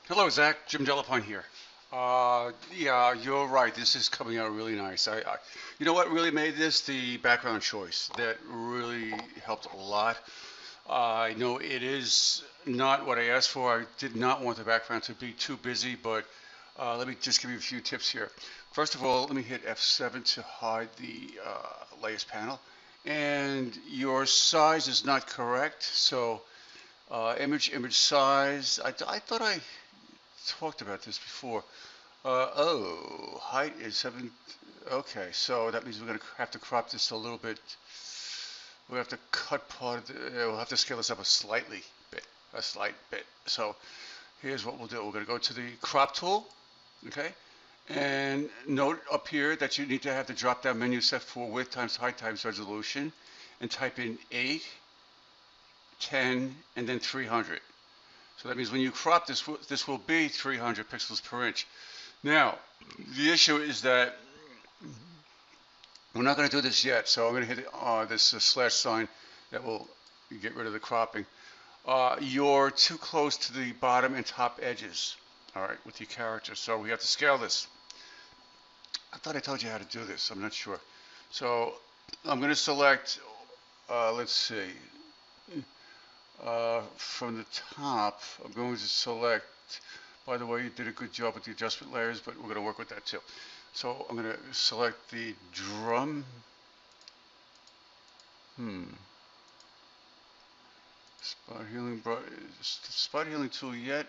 Hello, Zach. Jim Delapine here. Yeah, you're right. This is coming out really nice. You know what really made this? The background choice. That really helped a lot. I know it is not what I asked for. I did not want the background to be too busy, but let me just give you a few tips here. First of all, let me hit F7 to hide the layers panel. And your size is not correct, so image size. I thought I talked about this before. Oh, height is 7. Okay, so that means we're going to have to crop this a little bit. We have to cut part of the, we'll have to scale this up a slight bit. So here's what we'll do. We're going to go to the crop tool, okay? And note up here that you need to have the drop down menu set for width times height times resolution and type in 8, 10, and then 300. So that means when you crop this, this will be 300 pixels per inch. Now, the issue is that we're not going to do this yet, so I'm going to hit this slash sign that will get rid of the cropping. You're too close to the bottom and top edges, all right, with your character, so we have to scale this. I thought I told you how to do this. I'm not sure. So I'm going to select, let's see, from the top, I'm going to select, by the way, you did a good job with the adjustment layers, but we're going to work with that too. So I'm going to select the drum. Spot healing tool yet?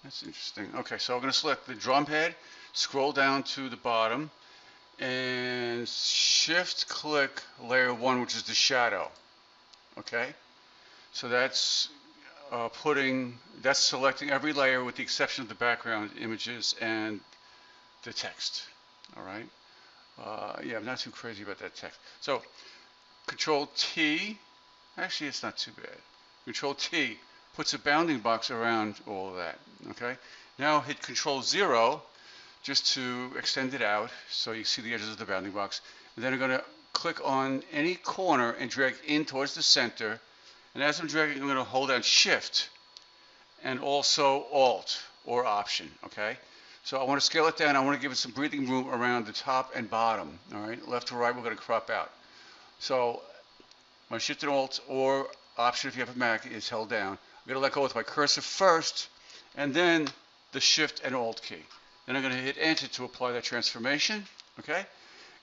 That's interesting. Okay, so I'm going to select the drum head, scroll down to the bottom, and shift click layer 1, which is the shadow. Okay, so that's selecting every layer with the exception of the background images and the text. All right. Yeah, I'm not too crazy about that text. So Control T, actually it's not too bad. Control T puts a bounding box around all of that. Okay. Now hit Control 0 just to extend it out so you see the edges of the bounding box. And then I'm going to click on any corner and drag in towards the center. And as I'm dragging, I'm going to hold down Shift and also Alt or Option, okay? So I want to scale it down. I want to give it some breathing room around the top and bottom, all right? Left to right, we're going to crop out. So my Shift and Alt or Option, if you have a Mac, is held down. I'm going to let go with my cursor first, and then the Shift and Alt key. Then I'm going to hit Enter to apply that transformation, okay?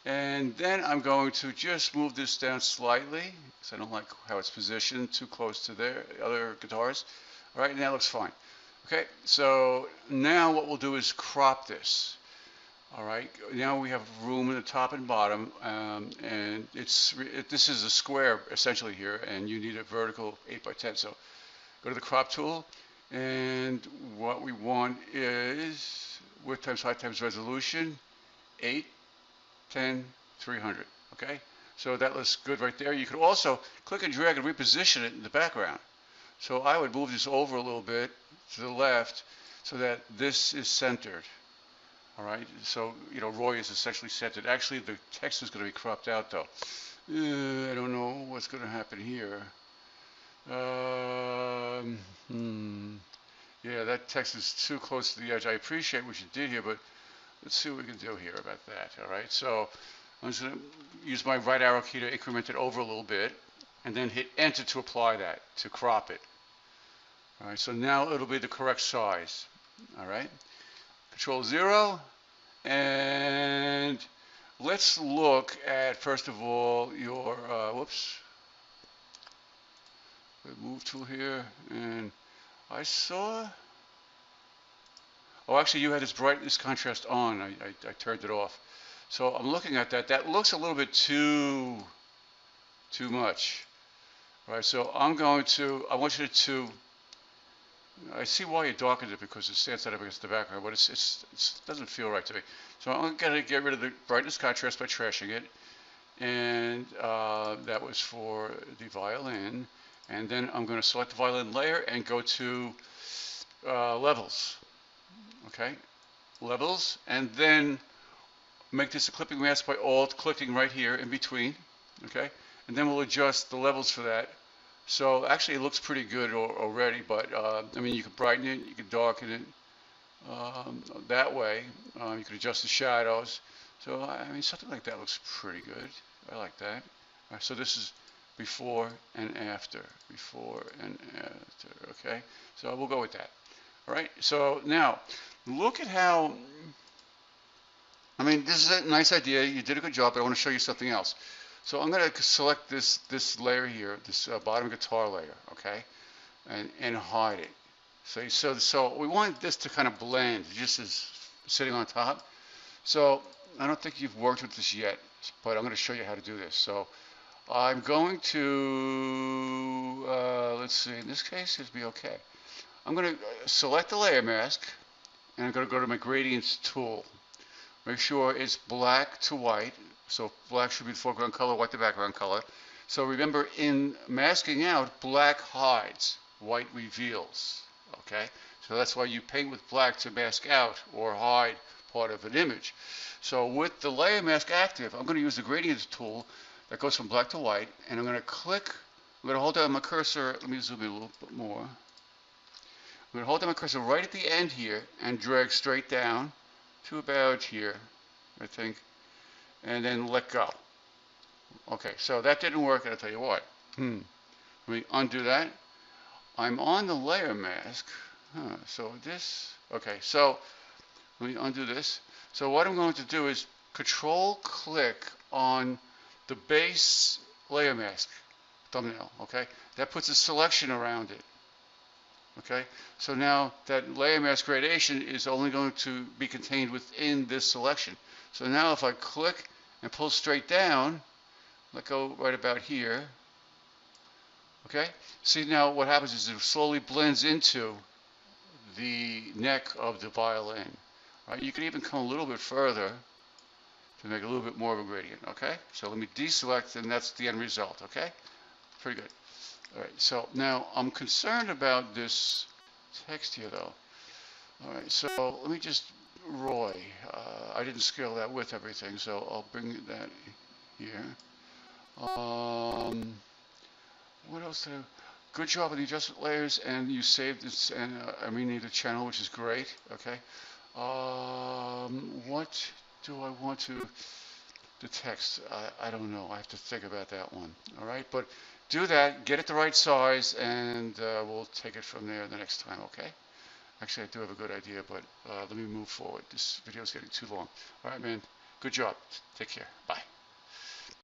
And then I'm going to just move this down slightly, because I don't like how it's positioned too close to the other guitars. All right, now it looks fine. Okay, so now what we'll do is crop this. All right, now we have room in the top and bottom, and this is a square essentially here, and you need a vertical 8 by 10. So go to the crop tool, and what we want is width times height times resolution, 8, 10, 300. Okay, so that looks good right there. You could also click and drag and reposition it in the background. So I would move this over a little bit to the left so that this is centered. All right, so you know Roy is essentially centered. Actually, the text is going to be cropped out though. I don't know what's going to happen here. Yeah, that text is too close to the edge. I appreciate what you did here, but let's see what we can do here about that. All right, so I'm just going to use my right arrow key to increment it over a little bit, and then hit Enter to apply that, to crop it. All right, so now it'll be the correct size. All right, Control 0, and let's look at, first of all, your, the move tool here, and I saw, oh, actually you had this brightness contrast on. I turned it off. So I'm looking at that. That looks a little bit too much. All right, so I want you to, I see why you darkened it because it stands out up against the background, but it doesn't feel right to me. So I'm going to get rid of the brightness contrast by trashing it. And that was for the violin. And then I'm going to select the violin layer and go to levels. Okay, levels, and then make this a clipping mask by Alt clicking right here in between. Okay, and then we'll adjust the levels for that So actually it looks pretty good already, but I mean, you can brighten it, you can darken it that way. You can adjust the shadows. So I mean, something like that looks pretty good. I like that. All right, so this is before and after, before and after, okay? So we'll go with that. All right, so now look at how, I mean, this is a nice idea. You did a good job, but I want to show you something else. So I'm going to select this layer here, this bottom guitar layer, okay, and hide it. So we want this to kind of blend, just as sitting on top. So I don't think you've worked with this yet, but I'm going to show you how to do this. So I'm going to, let's see, in this case it'd be okay. I'm going to select the layer mask, and I'm going to go to my gradients tool. Make sure it's black to white. So black should be the foreground color, white the background color. So remember, in masking out, black hides, white reveals. Okay? So that's why you paint with black to mask out or hide part of an image. So with the layer mask active, I'm going to use the gradients tool that goes from black to white, and I'm going to click, I'm going to hold down my cursor, let me zoom in a little bit more. I'm going to hold down my cursor right at the end here and drag straight down to about here, I think, and then let go. Okay, so that didn't work, and I'll tell you what. Let me undo that. I'm on the layer mask. So this, okay, so let me undo this. So what I'm going to do is control click on the base layer mask thumbnail, okay? That puts a selection around it. Okay, so now that layer mask gradation is only going to be contained within this selection. So now if I click and pull straight down, let go right about here, okay? See, now what happens is it slowly blends into the neck of the violin. Right? You can even come a little bit further to make a little bit more of a gradient, okay? So let me deselect, and that's the end result, okay? Pretty good. All right, so now I'm concerned about this text here, though. All right, so let me just, Roy, I didn't scale that with everything, so I'll bring that here. What else did I, good job with the adjustment layers, and you saved this, and I renamed the channel, which is great, okay. What do I want to, the text, I don't know, I have to think about that one, all right, but do that, get it the right size, and we'll take it from there the next time, okay? Actually, I do have a good idea, but let me move forward. This video is getting too long. All right, man, good job. Take care. Bye.